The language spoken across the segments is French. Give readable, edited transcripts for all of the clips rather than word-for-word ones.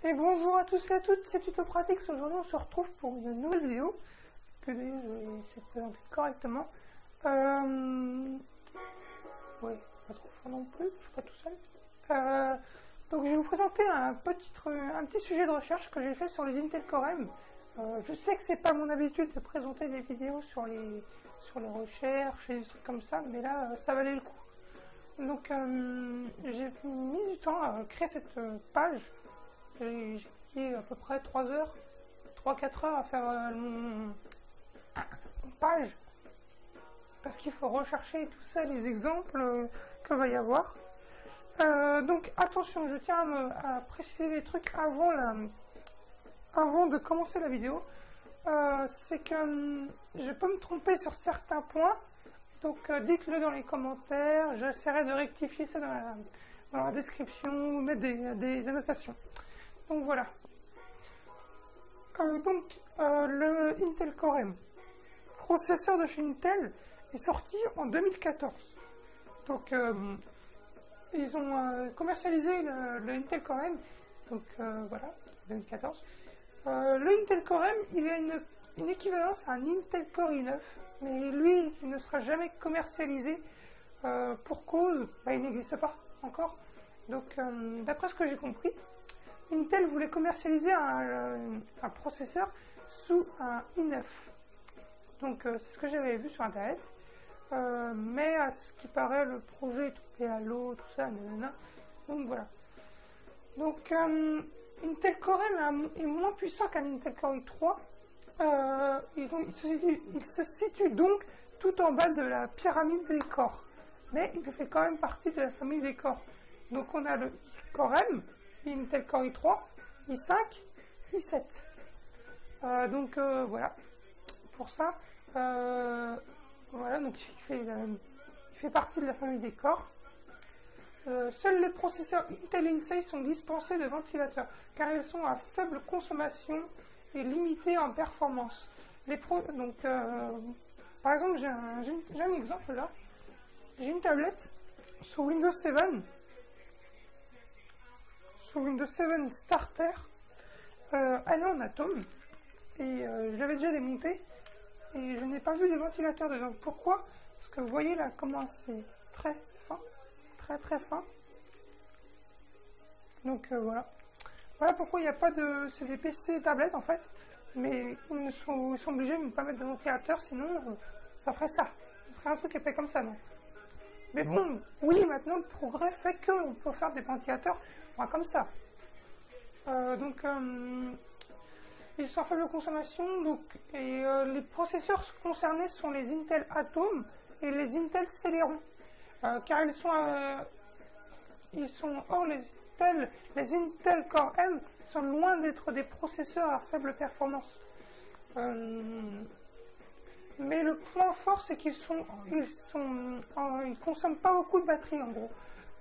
Et bonjour à tous et à toutes, c'est Tutopratique. Aujourd'hui on se retrouve pour une nouvelle vidéo que d'ailleurs je vais essayer de présenter correctement. Ouais, pas trop fort non plus, je suis pas tout seul. Donc je vais vous présenter un petit sujet de recherche que j'ai fait sur les Intel Core M. Je sais que c'est pas mon habitude de présenter des vidéos sur les recherches et des trucs comme ça, mais là ça valait le coup. Donc j'ai mis du temps à créer cette page. J'ai mis à peu près 3 heures, 3-4 heures à faire mon page. Parce qu'il faut rechercher tout ça, les exemples que va y avoir. Donc attention, je tiens à préciser des trucs avant de commencer la vidéo. C'est que je peux me tromper sur certains points. Donc dites-le dans les commentaires, j'essaierai de rectifier ça dans la description, ou mettre des annotations. Donc voilà. Le Intel Core M, processeur de chez Intel, est sorti en 2014. Donc ils ont commercialisé le Intel Core M, donc voilà, 2014. Le Intel Core M, il a une équivalence à un Intel Core i9, mais lui, il ne sera jamais commercialisé pour cause, il n'existe pas encore. Donc d'après ce que j'ai compris, Intel voulait commercialiser un processeur sous un i9. Donc c'est ce que j'avais vu sur internet. Mais à ce qui paraît, le projet est tombé à l'eau, tout ça, nanana. Donc voilà. Donc Intel Core M est moins puissant qu'un Intel Core i3. Il se situe donc tout en bas de la pyramide des corps. Mais il fait quand même partie de la famille des corps. Donc on a le Core M, Intel Core i3, i5, i7. Donc voilà. Pour ça, voilà, donc il fait partie de la famille des corps. Seuls les processeurs Intel Inside sont dispensés de ventilateurs, car ils sont à faible consommation et limités en performance. Par exemple, j'ai un exemple là. J'ai une tablette sous Windows 7. Sous Windows 7 Starter. Elle est en Atom. Et je l'avais déjà démonté. Et je n'ai pas vu de ventilateur dedans. Pourquoi? Parce que vous voyez là comment c'est très fin. Très fin. Donc voilà. Voilà pourquoi il n'y a pas de... C'est des PC et tablettes en fait. Mais ils sont obligés de ne pas mettre de ventilateur. Sinon, ça ferait ça. Ce serait un truc épais comme ça, non? Mais bon, oui, maintenant le progrès fait qu'on peut faire des ventilateurs comme ça. Ils sont à faible consommation, les processeurs concernés sont les Intel Atom et les Intel Celeron, car les Intel Core M sont loin d'être des processeurs à faible performance. Mais le point fort, c'est qu'ils consomment pas beaucoup de batterie en gros.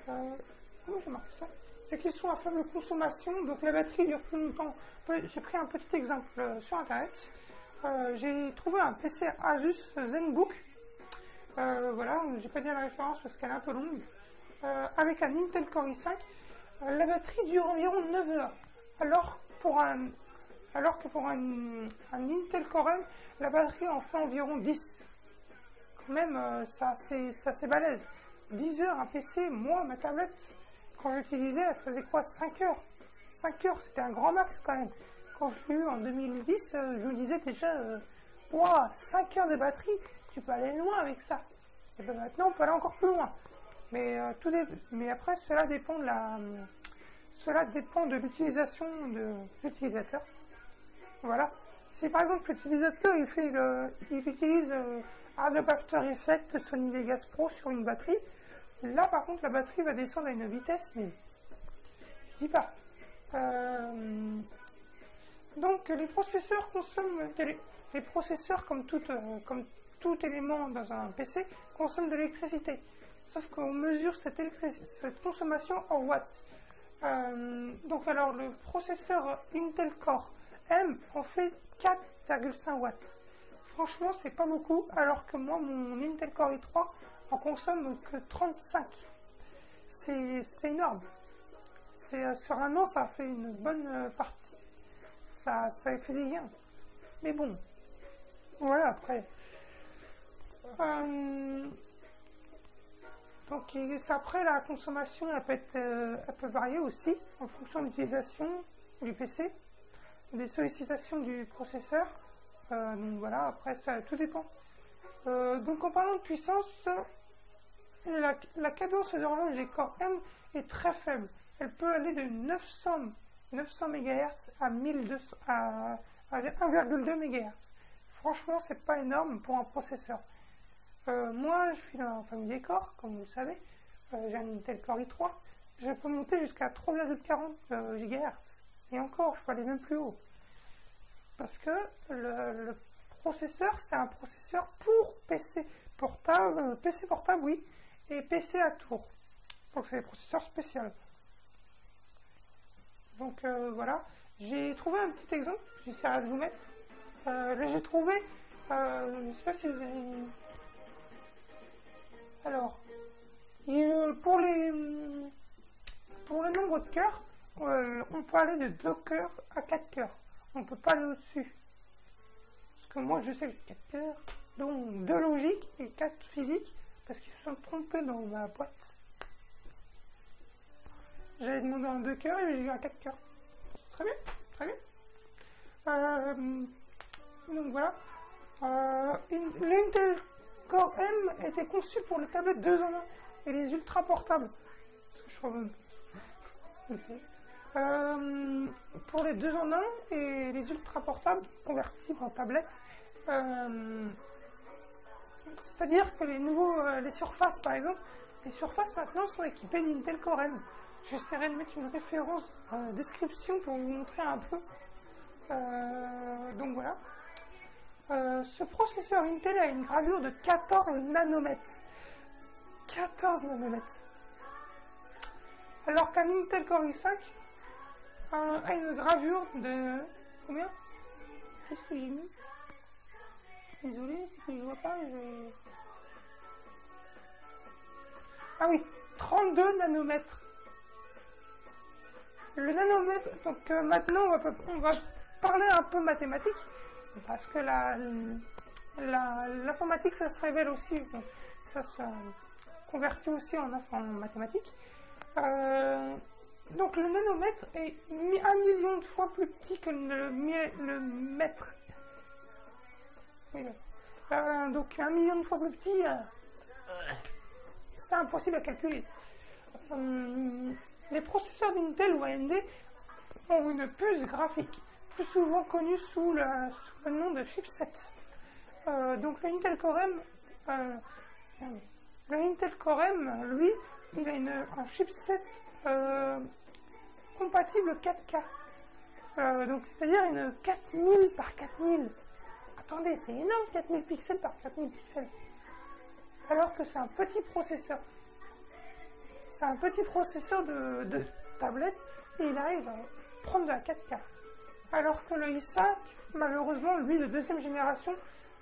Comment j'ai marqué ça? C'est qu'ils sont à faible consommation, donc la batterie dure plus longtemps. J'ai pris un petit exemple sur internet. J'ai trouvé un PC Asus ZenBook. Voilà, j'ai pas dit la référence parce qu'elle est un peu longue. Avec un Intel Core i5, la batterie dure environ 9 heures. Alors que pour un Intel Core M, la batterie en fait environ 10. Quand même, ça c'est balèze. 10 heures un PC, moi, ma tablette, quand j'utilisais, elle faisait quoi? 5 heures. 5 heures, c'était un grand max quand même. Quand je l'ai eu en 2010, je me disais déjà, wow, 5 heures de batterie, tu peux aller loin avec ça. Et bien maintenant, on peut aller encore plus loin. Mais après, cela dépend de l'utilisation de l'utilisateur. Voilà. Si par exemple l'utilisateur il utilise Adobe After Effects, Sony Vegas Pro sur une batterie, là par contre la batterie va descendre à une vitesse, mais je dis pas. Donc les processeurs consomment les processeurs comme tout élément dans un PC consomment de l'électricité. Sauf qu'on mesure cette consommation en watts. Donc alors le processeur Intel Core M en fait 4,5 watts. Franchement, c'est pas beaucoup, alors que moi, mon Intel Core i3 en consomme que 35. C'est énorme. sur un an, ça a fait une bonne partie. Ça a fait des gains. Mais bon, voilà, après. Donc après, la consommation, elle peut varier aussi en fonction de l'utilisation du PC, des sollicitations du processeur. Donc voilà, après, ça tout dépend. Donc en parlant de puissance, la cadence d'horloge des Core M est très faible. Elle peut aller de 900 MHz à 1,2 MHz. Franchement, c'est pas énorme pour un processeur. Moi, je suis dans la famille des Core, comme vous le savez. J'ai un Intel Core i3. Je peux monter jusqu'à 3,40 GHz. Et encore, je peux aller même plus haut. Parce que le processeur, c'est un processeur pour PC portable, oui, et PC à tour. Donc c'est des processeurs spéciaux. Donc voilà, j'ai trouvé un petit exemple, j'essaierai de vous mettre. Là j'ai trouvé, je ne sais pas si vous avez... Alors, pour le nombre de cœurs, on peut aller de 2 cœurs à 4 cœurs. On ne peut pas aller au-dessus. Parce que moi je sais que j'ai 4 cœurs, donc 2 logiques et 4 physiques, parce qu'ils se sont trompés dans ma boîte. J'avais demandé un 2 cœurs et j'ai eu un 4 cœurs. Très bien, très bien. Donc voilà. L'Intel Core M était conçu pour les tablettes 2 en 1 et les ultra portables. Je crois pour les 2 en 1 et les ultra portables convertibles en tablettes. C'est-à-dire que les surfaces par exemple, les surfaces maintenant sont équipées d'Intel Core M. J'essaierai de mettre une référence en description pour vous montrer un peu. Donc voilà. Ce processeur Intel a une gravure de 14 nanomètres. 14 nanomètres. Alors qu'un Intel Core i5 a une gravure de... Combien? Qu'est-ce que j'ai mis? Désolé, c'est que je vois pas. Ah oui, 32 nanomètres. Le nanomètre, donc maintenant on va parler un peu mathématiques, parce que l'informatique ça se révèle aussi, donc, ça se convertit aussi en mathématiques. Donc le nanomètre est 1 million de fois plus petit que le mètre. Oui, donc 1 million de fois plus petit, c'est impossible à calculer. Les processeurs d'Intel ou AMD ont une puce graphique, plus souvent connue sous le nom de chipset. Donc le Intel Core M, lui, il a un chipset compatible 4K. Donc c'est-à-dire une 4000 par 4000. Attendez, c'est énorme, 4000 pixels par 4000 pixels. Alors que c'est un petit processeur. C'est un petit processeur de tablette et il arrive à prendre de la 4K. Alors que le i5, malheureusement, lui, de 2e génération,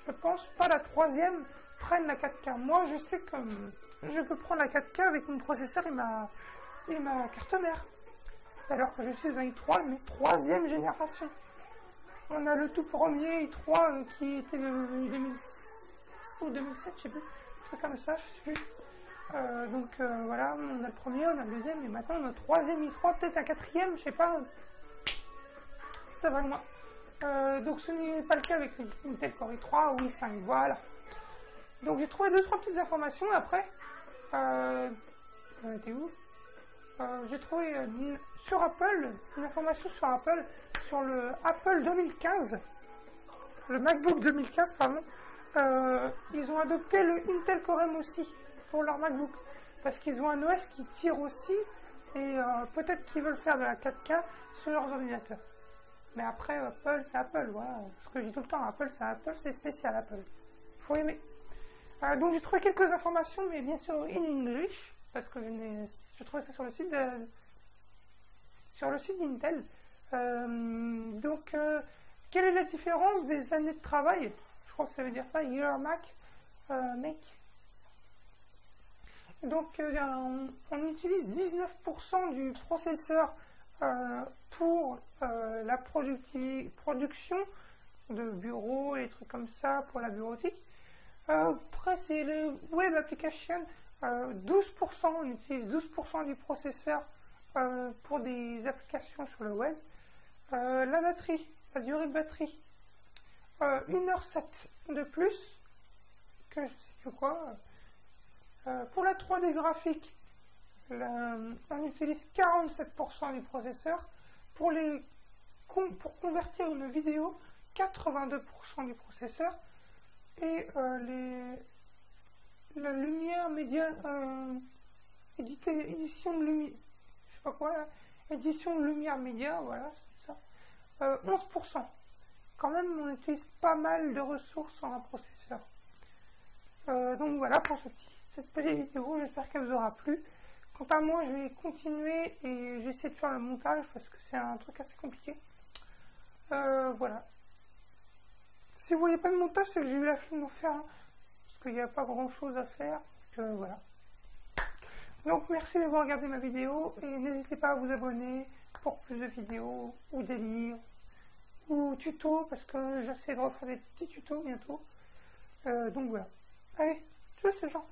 je pense pas la 3e, prenne la 4K. Moi, je sais que je peux prendre la 4K avec mon processeur et ma carte mère. Alors que je suis un i3, mais 3e génération. On a le tout premier i3 qui était le 2006 ou 2007, je sais plus. Un truc comme ça, je sais plus. Donc voilà, on a le premier, on a le deuxième, et maintenant on a le 3e i3, peut-être un 4e, je sais pas. Ça va loin. Donc ce n'est pas le cas avec Intel Core i3 ou i5, voilà. Donc j'ai trouvé 2-3 petites informations après. On était où? J'ai trouvé sur Apple, une information sur Apple, sur le Apple 2015, le MacBook 2015, pardon. Ils ont adopté le Intel Core M aussi pour leur MacBook, parce qu'ils ont un OS qui tire aussi, et peut-être qu'ils veulent faire de la 4K sur leurs ordinateurs. Mais après, Apple, c'est Apple, voilà. Ce que je dis tout le temps, Apple, c'est spécial, Apple. Faut aimer. Donc j'ai trouvé quelques informations, mais bien sûr in English, parce que je trouvais ça sur le site d'Intel. Donc, quelle est la différence des années de travail? Je crois que ça veut dire ça, Year Mac, Make. Donc on utilise 19% du processeur pour la production de bureaux et des trucs comme ça, pour la bureautique. Après c'est le web application, 12%, on utilise 12% du processeur pour des applications sur le web. La batterie, la durée de batterie, 1h07 de plus que je sais plus quoi. Pour la 3D graphique, on utilise 47% du processeur. Pour convertir une vidéo, 82% du processeur. Et la lumière média, édition de lumière, je sais pas quoi là, édition de lumière média, voilà, c'est ça. 11%. Quand même, on utilise pas mal de ressources en un processeur. Donc voilà pour cette petite vidéo, j'espère qu'elle vous aura plu. Quant à moi, je vais continuer et j'essaie de faire le montage parce que c'est un truc assez compliqué. Voilà. Si vous voyez pas le montage, c'est que j'ai eu la flemme d'en faire, hein, parce qu'il n'y a pas grand chose à faire. Donc, voilà. Donc merci d'avoir regardé ma vidéo et n'hésitez pas à vous abonner pour plus de vidéos ou des livres ou tutos, parce que j'essaie de refaire des petits tutos bientôt. Donc voilà. Allez, tchuss les gens.